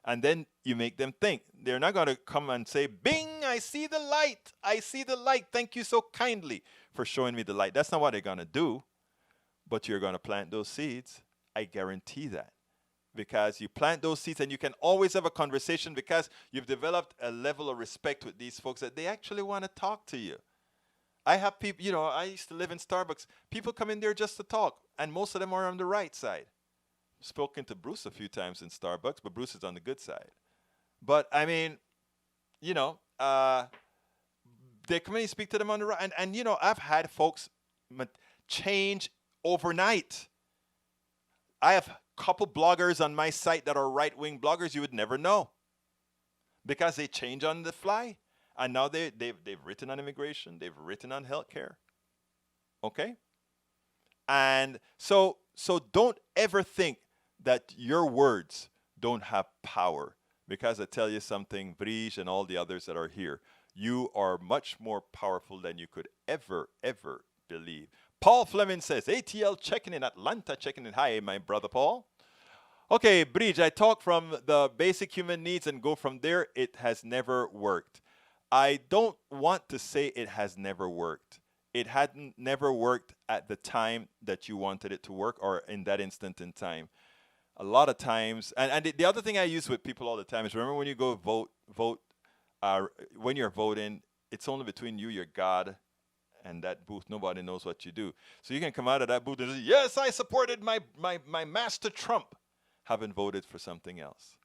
And then you make them think. They're not going to come and say, bing, I see the light. I see the light. Thank you so kindly for showing me the light. That's not what they're going to do. But you're going to plant those seeds. I guarantee that. Because you plant those seeds and you can always have a conversation because you've developed a level of respect with these folks that they actually want to talk to you. I have people, I used to live in Starbucks. People come in there just to talk, and most of them are on the right side. I've spoken to Bruce a few times in Starbucks, but Bruce is on the good side. But, I mean, they come in and speak to them on the right. And I've had folks change overnight. I have couple bloggers on my site that are right-wing bloggers you would never know because they change on the fly, and now they've written on immigration, they've written on healthcare. Okay, and so don't ever think that your words don't have power, because I tell you something, Brige and all the others that are here, you are much more powerful than you could ever believe. Paul Fleming says, ATL checking in, Atlanta checking in. Hi, my brother Paul. Okay, Bridge, I talk from the basic human needs and go from there. It has never worked. I don't want to say it has never worked. It hadn't never worked at the time that you wanted it to work or in that instant in time. A lot of times, and the other thing I use with people all the time is remember when you go vote, when you're voting, it's only between you, your God, and that booth. Nobody knows what you do. So you can come out of that booth and say, yes, I supported my master Trump. Haven't voted for something else.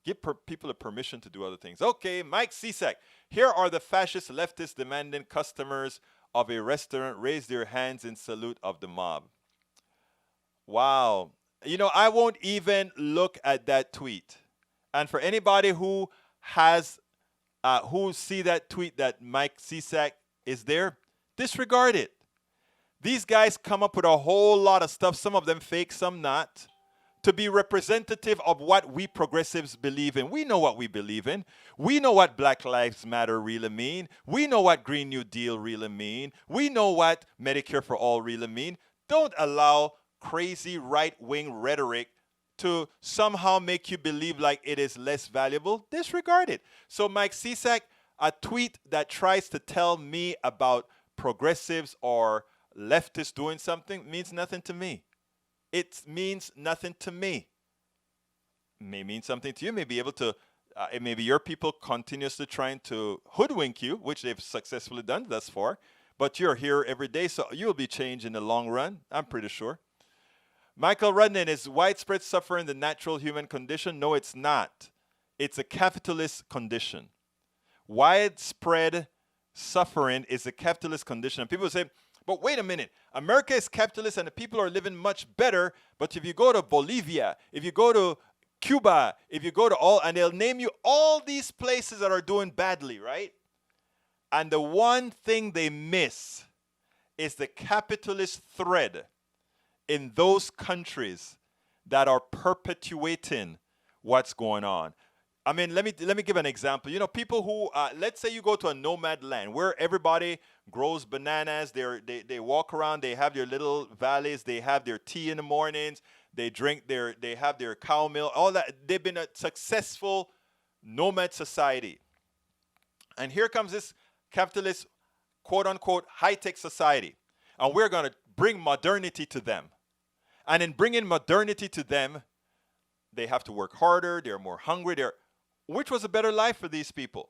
Give people a permission to do other things. Okay, Mike Cisak. Here are the fascist leftists demanding customers of a restaurant raise their hands in salute of the mob. Wow. I won't even look at that tweet. And for anybody who has, who see that tweet that Mike Cisak is there, disregard it. These guys come up with a whole lot of stuff, some of them fake, some not, to be representative of what we progressives believe in. We know what we believe in. We know what Black Lives Matter really mean. We know what Green New Deal really mean. We know what Medicare for All really mean. Don't allow crazy right-wing rhetoric to somehow make you believe like it is less valuable. Disregard it. So Mike Cisak, a tweet that tries to tell me about progressives or leftists doing something means nothing to me. It means nothing to me. It may mean something to you. May be able to, it may be your people continuously trying to hoodwink you, which they've successfully done thus far. But you're here every day, so you'll be changed in the long run. I'm pretty sure. Michael Rudnin, is widespread suffering the natural human condition? No, it's not. It's a capitalist condition. Widespread suffering is a capitalist condition. And people say, but wait a minute, America is capitalist and the people are living much better. But if you go to Bolivia, if you go to Cuba, if you go to and they'll name you all these places that are doing badly, right? And the one thing they miss is the capitalist thread in those countries that are perpetuating what's going on. I mean, let me give an example. You know, people who, let's say you go to a nomad land where everybody grows bananas. They walk around. They have their little valleys. They have their tea in the mornings. They have their cow milk. All that. They've been a successful nomad society. And here comes this capitalist, quote unquote, high-tech society. And we're going to bring modernity to them. And in bringing modernity to them, they have to work harder. They're more hungry. Which was a better life for these people?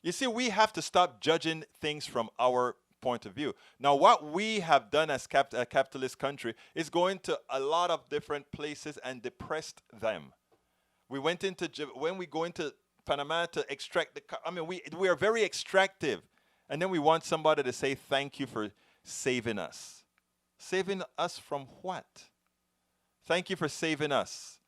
You see, we have to stop judging things from our point of view. Now, what we have done as a capitalist country is going to a lot of different places and depressed them. We went into, when we go into Panama to extract we are very extractive. And then we want somebody to say thank you for saving us. Saving us from what? Thank you for saving us.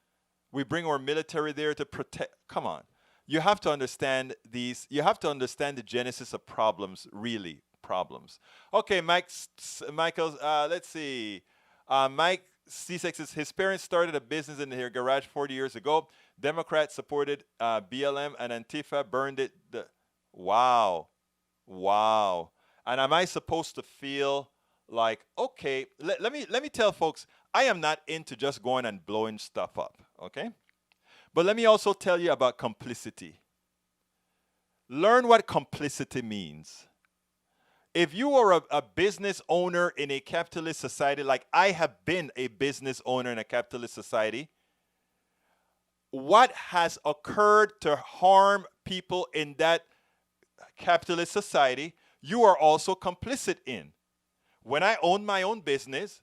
We bring our military there to protect. Come on. You have to understand these. You have to understand the genesis of problems, really problems. Okay, Michael, let's see. Mike C6 says his parents started a business in their garage 40 years ago. Democrats supported BLM and Antifa burned it. Wow. And am I supposed to feel like, okay, let me tell folks, I am not into just going and blowing stuff up, okay? But let me also tell you about complicity. Learn what complicity means. If you are a business owner in a capitalist society, like I have been a business owner in a capitalist society, what has occurred to harm people in that capitalist society, you are also complicit in. When I owned my own business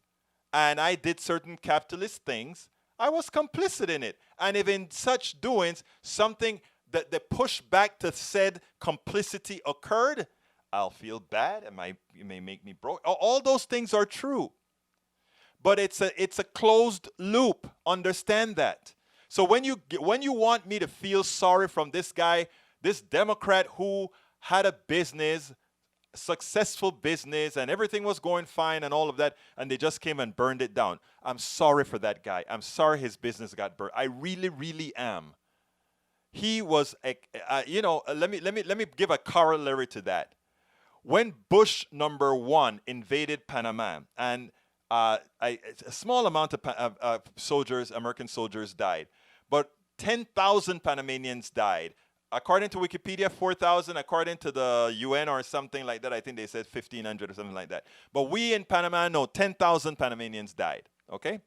and I did certain capitalist things, I was complicit in it. And if in such doings, something that the pushback to said complicity occurred, I'll feel bad. It may make me broke. All those things are true. But it's a closed loop. Understand that. So when you want me to feel sorry from this guy, this Democrat who had a business, successful business, and everything was going fine and all of that, and they just came and burned it down. I'm sorry for that guy. I'm sorry his business got burned. I really, really am. He was, let me give a corollary to that. When Bush #1 invaded Panama, and a small amount of soldiers, American soldiers, died, but 10,000 Panamanians died. According to Wikipedia, 4,000. According to the UN or something like that, I think they said 1,500 or something like that. But we in Panama know 10,000 Panamanians died, okay?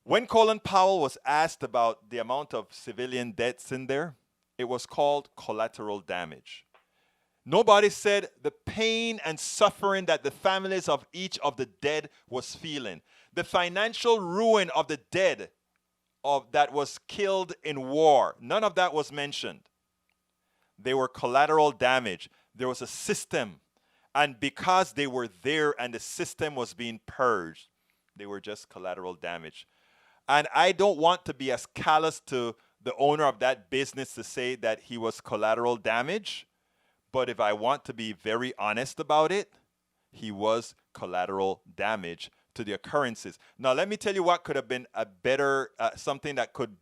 When Colin Powell was asked about the amount of civilian deaths in there, it was called collateral damage. Nobody said the pain and suffering that the families of each of the dead was feeling. The financial ruin of the dead that was killed in war. None of that was mentioned. They were collateral damage. There was a system. And because they were there and the system was being purged, they were just collateral damage. And I don't want to be as callous to the owner of that business to say that he was collateral damage. But if I want to be very honest about it, he was collateral damage to the occurrences. Now, let me tell you what could have been a better, something that could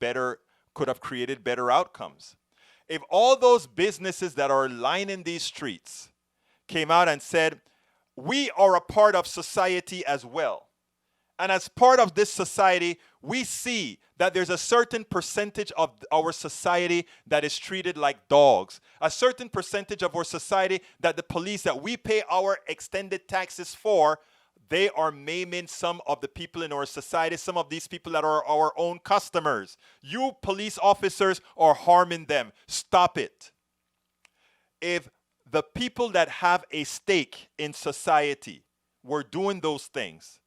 have created better outcomes. If all those businesses that are lining these streets came out and said, we are a part of society as well. And as part of this society, we see that there's a certain percentage of our society that is treated like dogs. A certain percentage of our society that the police that we pay our extended taxes for, they are maiming some of the people in our society, some of these people that are our own customers. You police officers are harming them. Stop it. If the people that have a stake in society were doing those things,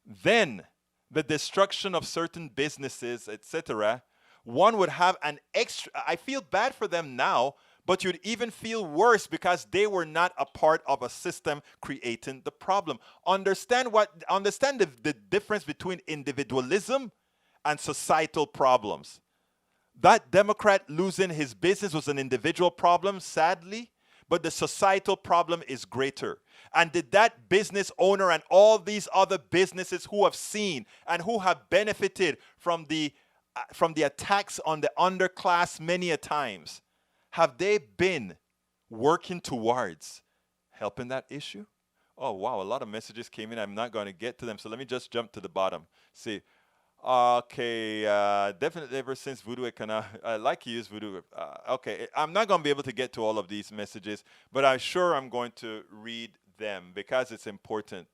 then the destruction of certain businesses, etc., one would have an extra, I feel bad for them now, but you'd even feel worse because they were not a part of a system creating the problem. Understand the difference between individualism and societal problems. That Democrat losing his business was an individual problem, sadly, but the societal problem is greater. And did that business owner and all these other businesses who have seen and who have benefited from the attacks on the underclass many a times, have they been working towards helping that issue? Oh, wow, a lot of messages came in. I'm not going to get to them, so let me just jump to the bottom. See, okay, definitely ever since voodoo I like to use voodoo. Okay, I'm not going to be able to get to all of these messages, but I'm sure I'm going to read them because it's important.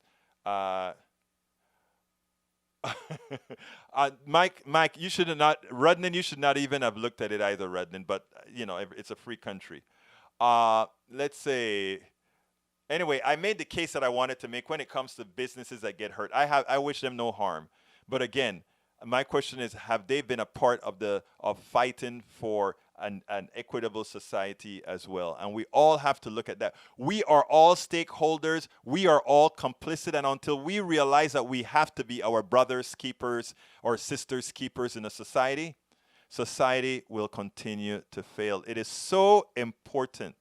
Mike, you should have not, Rudnan, you should not even have looked at it either, Rudnan, but, it's a free country. Let's say, anyway, I made the case that I wanted to make when it comes to businesses that get hurt. I wish them no harm. But again, my question is, have they been a part of fighting for an equitable society as well? And we all have to look at that. We are all stakeholders. We are all complicit. And until we realize that we have to be our brothers' keepers or sisters' keepers in a society, society will continue to fail. It is so important.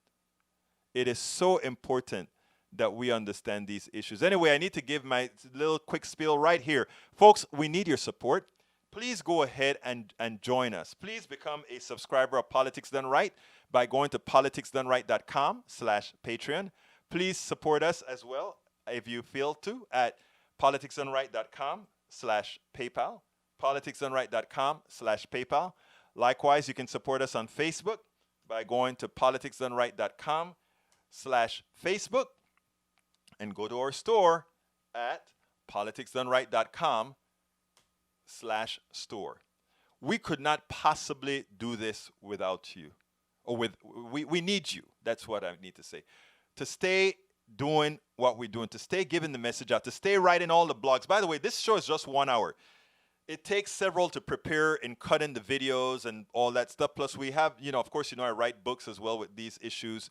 It is so important that we understand these issues. Anyway, I need to give my little quick spiel right here. Folks, we need your support. Please go ahead and join us. Please become a subscriber of Politics Done Right by going to politicsdoneright.com/Patreon. Please support us as well, if you feel to, at politicsdoneright.com/PayPal. politicsdoneright.com/PayPal. Likewise, you can support us on Facebook by going to politicsdoneright.com/Facebook and go to our store at politicsdoneright.com/store. We could not possibly do this without you. We need you. That's what I need to say. To stay doing what we're doing, to stay giving the message out, to stay writing all the blogs. By the way, this show is just 1 hour. It takes several to prepare and cut in the videos and all that stuff. Plus we have, of course, I write books as well with these issues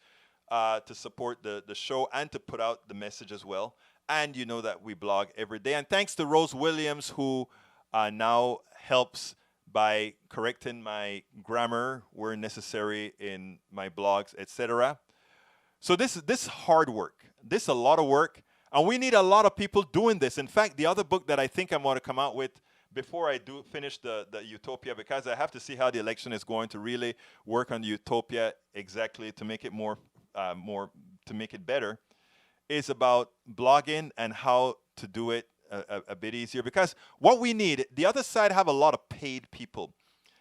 to support the show and to put out the message as well. And you know that we blog every day. And thanks to Rose Williams, who now helps by correcting my grammar where necessary in my blogs, etc. So this is hard work. This is a lot of work. And we need a lot of people doing this. In fact, the other book that I think I'm going to come out with before I do finish the Utopia, because I have to see how the election is going to really work on the Utopia exactly to make it to make it better, is about blogging and how to do it a bit easier. Because what we need, the other side have a lot of paid people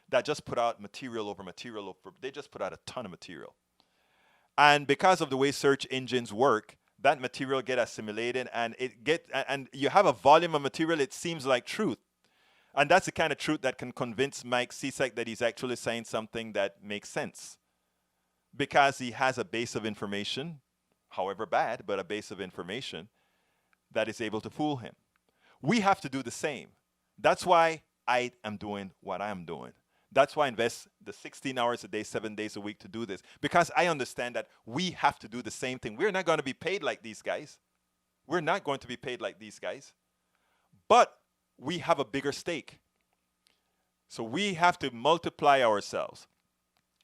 that just put out material over material over, they just put out a ton of material. And because of the way search engines work, that material get assimilated and and you have a volume of material, it seems like truth. And that's the kind of truth that can convince Mike Cisak that he's actually saying something that makes sense. Because he has a base of information, however bad, but a base of information that is able to fool him. We have to do the same. That's why I am doing what I am doing. That's why I invest the 16 hours a day, 7 days a week to do this. Because I understand that we have to do the same thing. We're not going to be paid like these guys. We're not going to be paid like these guys. But we have a bigger stake. So we have to multiply ourselves.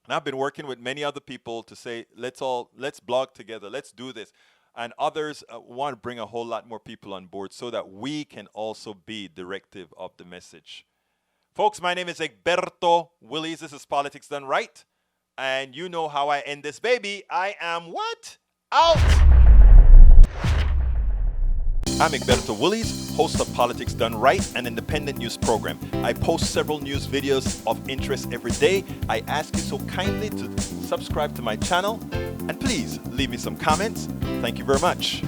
And I've been working with many other people to say, let's blog together, let's do this. And others want to bring a whole lot more people on board so that we can also be directive of the message. Folks, my name is Egberto Willies. This is Politics Done Right. And you know how I end this baby. I am what? Out! I'm Egberto Willies, host of Politics Done Right, an independent news program. I post several news videos of interest every day. I ask you so kindly to subscribe to my channel and please leave me some comments. Thank you very much.